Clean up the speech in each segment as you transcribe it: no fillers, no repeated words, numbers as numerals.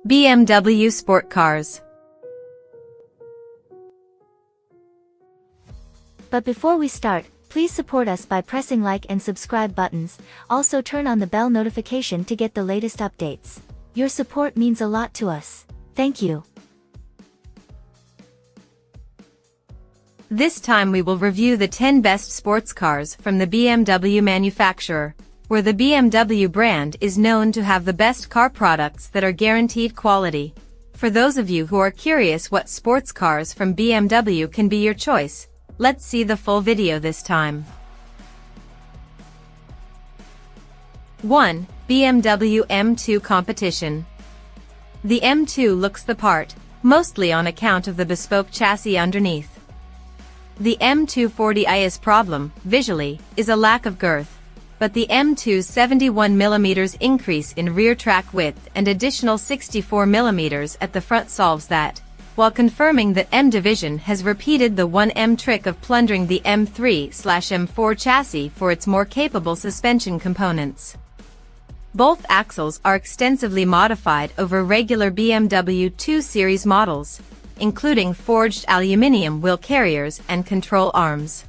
BMW Sport Cars. But before we start, please support us by pressing like and subscribe buttons. Also turn on the bell notification to get the latest updates. Your support means a lot to us. Thank you. This time we will review the 10 best sports cars from the BMW manufacturer, where the BMW brand is known to have the best car products that are guaranteed quality. For those of you who are curious what sports cars from BMW can be your choice, let's see the full video this time. 1. BMW M2 Competition. The M2 looks the part, mostly on account of the bespoke chassis underneath. The M240i's problem, visually, is a lack of girth, but the M2's 71mm increase in rear track width and additional 64mm at the front solves that, while confirming that M Division has repeated the 1M trick of plundering the M3/M4 chassis for its more capable suspension components. Both axles are extensively modified over regular BMW 2 Series models, including forged aluminium wheel carriers and control arms.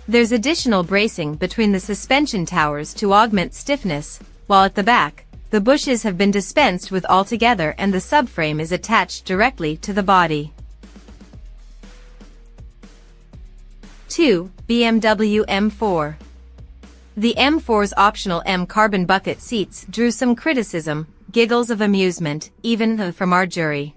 There's additional bracing between the suspension towers to augment stiffness, while at the back, the bushes have been dispensed with altogether and the subframe is attached directly to the body. 2. BMW M4. The M4's optional M carbon bucket seats drew some criticism, giggles of amusement, even from our jury.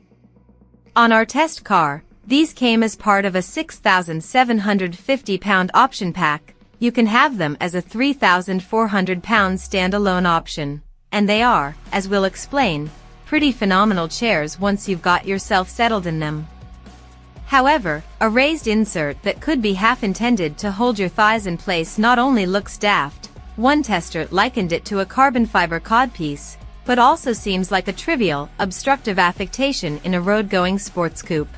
On our test car, these came as part of a 6,750-pound option pack. You can have them as a 3,400-pound standalone option. And they are, as we'll explain, pretty phenomenal chairs once you've got yourself settled in them. However, a raised insert that could be half intended to hold your thighs in place not only looks daft, one tester likened it to a carbon fiber codpiece, but also seems like a trivial, obstructive affectation in a road-going sports coupe.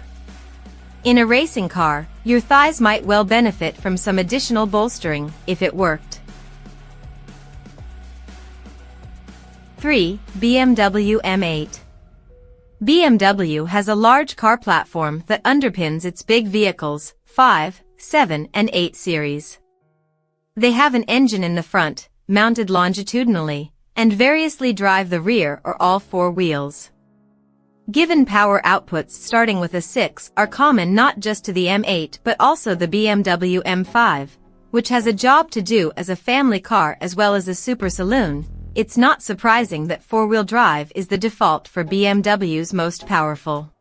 In a racing car, your thighs might well benefit from some additional bolstering, if it worked. 3. BMW M8. BMW has a large car platform that underpins its big vehicles, 5, 7 and 8 series. They have an engine in the front, mounted longitudinally, and variously drive the rear or all four wheels. Given power outputs starting with a 6 are common not just to the M8 but also the BMW M5, which has a job to do as a family car as well as a super saloon, it's not surprising that four-wheel drive is the default for BMW's most powerful.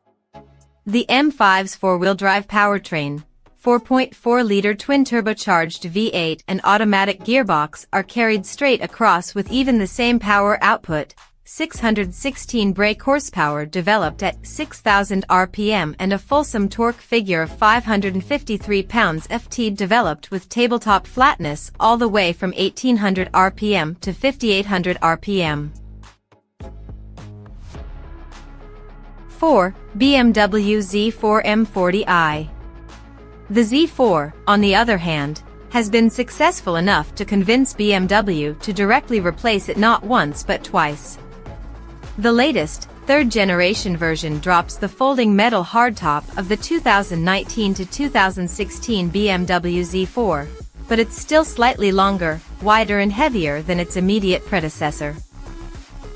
The M5's four-wheel drive powertrain, 4.4-liter twin-turbocharged V8 and automatic gearbox are carried straight across with even the same power output, 616 brake horsepower developed at 6,000 RPM and a fulsome torque figure of 553 pounds-ft developed with tabletop flatness all the way from 1,800 RPM to 5,800 RPM. 4. BMW Z4 M40i. The Z4, on the other hand, has been successful enough to convince BMW to directly replace it not once but twice. The latest, third-generation version drops the folding metal hardtop of the 2019 to 2016 BMW Z4, but it's still slightly longer, wider and heavier than its immediate predecessor.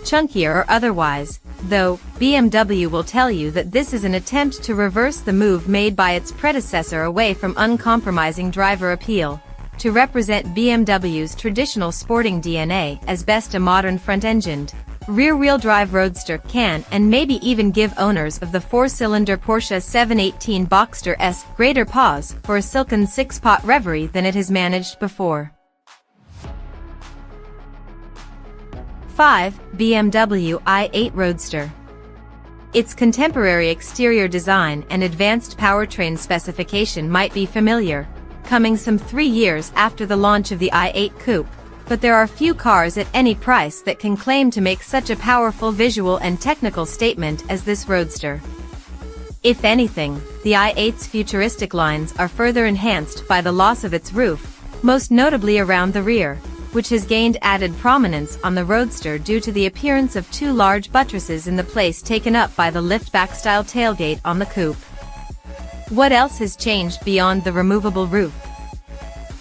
Chunkier or otherwise, though, BMW will tell you that this is an attempt to reverse the move made by its predecessor away from uncompromising driver appeal, to represent BMW's traditional sporting DNA as best a modern front-engined, rear-wheel drive roadster can and maybe even give owners of the four-cylinder Porsche 718 Boxster S greater pause for a silken six-pot reverie than it has managed before. 5. BMW i8 Roadster. Its contemporary exterior design and advanced powertrain specification might be familiar, coming some 3 years after the launch of the i8 coupe, but there are few cars at any price that can claim to make such a powerful visual and technical statement as this Roadster. If anything, the i8's futuristic lines are further enhanced by the loss of its roof, most notably around the rear, which has gained added prominence on the Roadster due to the appearance of two large buttresses in the place taken up by the liftback-style tailgate on the coupe. What else has changed beyond the removable roof?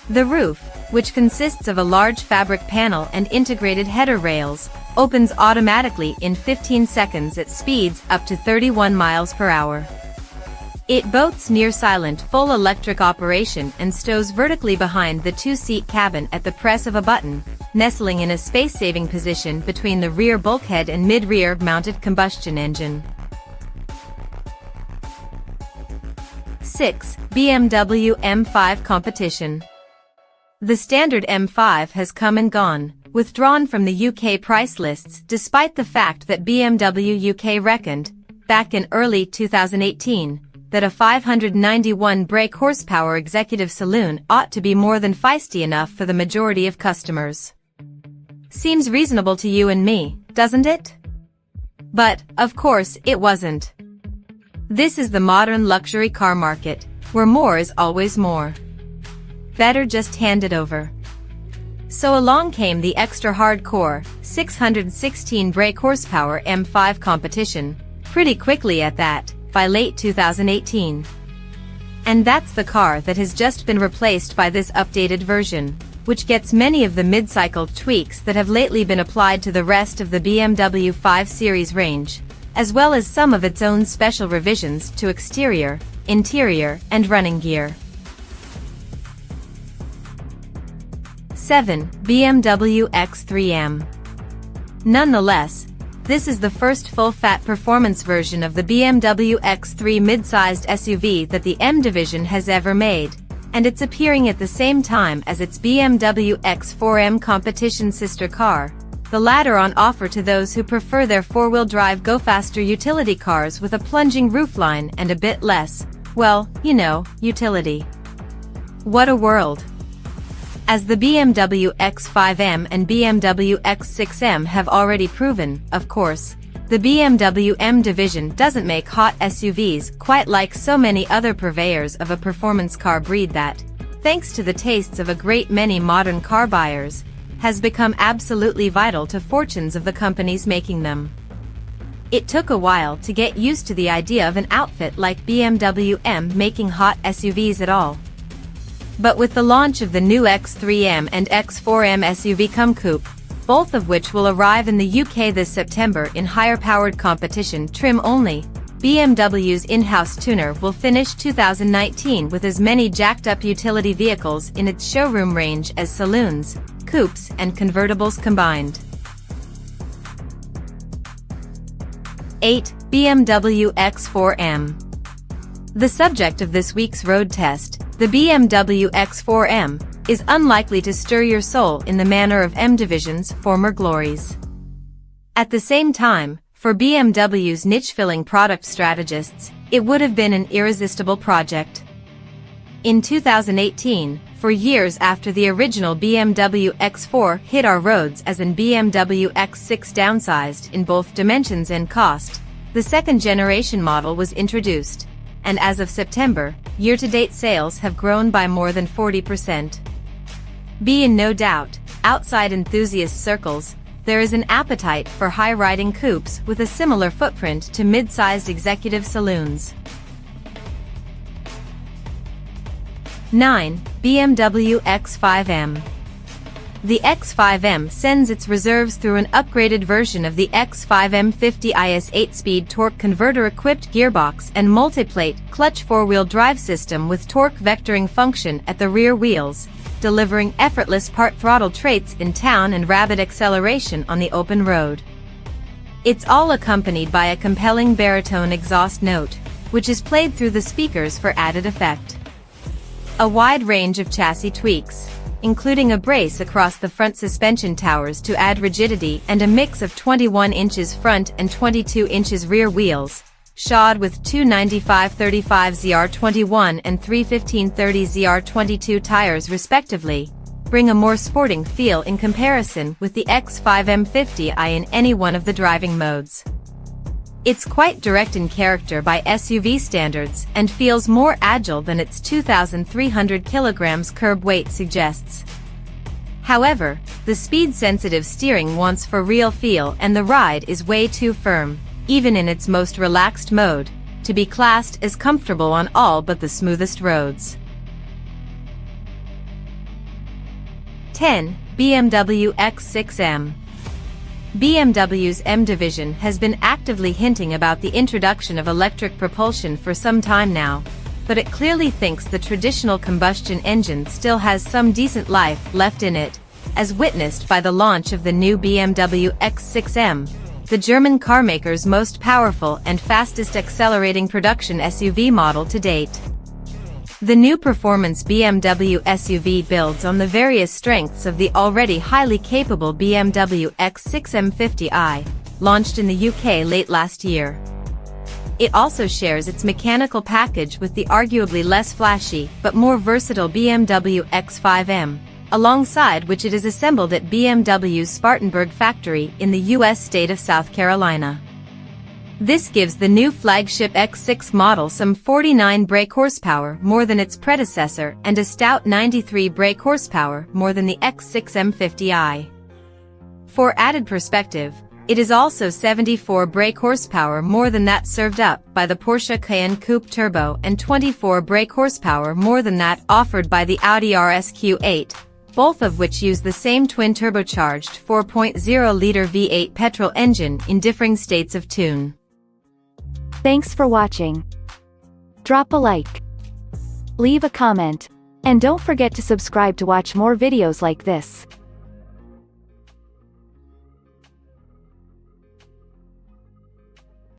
The roof, which consists of a large fabric panel and integrated header rails, opens automatically in 15 seconds at speeds up to 31 miles per hour. It boasts near-silent full electric operation and stows vertically behind the two-seat cabin at the press of a button, nestling in a space-saving position between the rear bulkhead and mid-rear mounted combustion engine. 6. BMW M5 competition. The standard M5 has come and gone, withdrawn from the UK price lists despite the fact that BMW UK reckoned, back in early 2018, that a 591 brake horsepower executive saloon ought to be more than feisty enough for the majority of customers. Seems reasonable to you and me, doesn't it? But, of course, it wasn't. This is the modern luxury car market, where more is always more. Better just hand it over. So along came the extra hardcore, 616 brake horsepower M5 competition, pretty quickly at that, by late 2018. And that's the car that has just been replaced by this updated version, which gets many of the mid-cycle tweaks that have lately been applied to the rest of the BMW 5 Series range, as well as some of its own special revisions to exterior, interior, and running gear. 7. BMW X3M. Nonetheless, this is the first full-fat performance version of the BMW X3 mid-sized SUV that the M division has ever made, and it's appearing at the same time as its BMW X4M competition sister car, the latter on offer to those who prefer their four-wheel drive go-faster utility cars with a plunging roofline and a bit less, well, you know, utility. What a world! As the BMW X5M and BMW X6M have already proven, of course, the BMW M division doesn't make hot SUVs quite like so many other purveyors of a performance car breed that, thanks to the tastes of a great many modern car buyers, has become absolutely vital to fortunes of the companies making them. It took a while to get used to the idea of an outfit like BMW M making hot SUVs at all. But with the launch of the new X3M and X4M SUV cum coupe, both of which will arrive in the UK this September in higher-powered competition trim only, BMW's in-house tuner will finish 2019 with as many jacked-up utility vehicles in its showroom range as saloons, coupes, and convertibles combined. 8. BMW X4M. The subject of this week's road test, the BMW X4M, is unlikely to stir your soul in the manner of M Division's former glories. At the same time, for BMW's niche-filling product strategists, it would have been an irresistible project. In 2018, for years after the original BMW X4 hit our roads as an BMW X6 downsized in both dimensions and cost, the second-generation model was introduced, and as of September, year-to-date sales have grown by more than 40%. Be in no doubt, outside enthusiast circles, there is an appetite for high-riding coupes with a similar footprint to mid-sized executive saloons. 9. BMW X5M. The X5M sends its reserves through an upgraded version of the X5M50 IS 8-speed torque converter-equipped gearbox and multiplate clutch four-wheel drive system with torque vectoring function at the rear wheels, delivering effortless part throttle traits in town and rapid acceleration on the open road. It's all accompanied by a compelling baritone exhaust note, which is played through the speakers for added effect. A wide range of chassis tweaks, including a brace across the front suspension towers to add rigidity and a mix of 21 inches front and 22 inches rear wheels, shod with two 95/35 ZR21 and 315/30 ZR22 tires respectively, bring a more sporting feel in comparison with the X5M50i in any one of the driving modes. It's quite direct in character by SUV standards and feels more agile than its 2,300 kilograms curb weight suggests. However, the speed-sensitive steering wants for real feel and the ride is way too firm, even in its most relaxed mode, to be classed as comfortable on all but the smoothest roads. 10. BMW X6M. BMW's M division has been actively hinting about the introduction of electric propulsion for some time now, but it clearly thinks the traditional combustion engine still has some decent life left in it, as witnessed by the launch of the new BMW X6M, the German carmaker's most powerful and fastest accelerating production SUV model to date. The new performance BMW SUV builds on the various strengths of the already highly capable BMW X6 M50i, launched in the UK late last year. It also shares its mechanical package with the arguably less flashy but more versatile BMW X5M, alongside which it is assembled at BMW's Spartanburg factory in the US state of South Carolina. This gives the new flagship X6 model some 49 brake horsepower more than its predecessor and a stout 93 brake horsepower more than the X6 M50i. For added perspective, it is also 74 brake horsepower more than that served up by the Porsche Cayenne Coupe Turbo and 24 brake horsepower more than that offered by the Audi RS-Q8, both of which use the same twin-turbocharged 4.0-liter V8 petrol engine in differing states of tune. Thanks for watching. Drop a like, leave a comment, and don't forget to subscribe to watch more videos like this.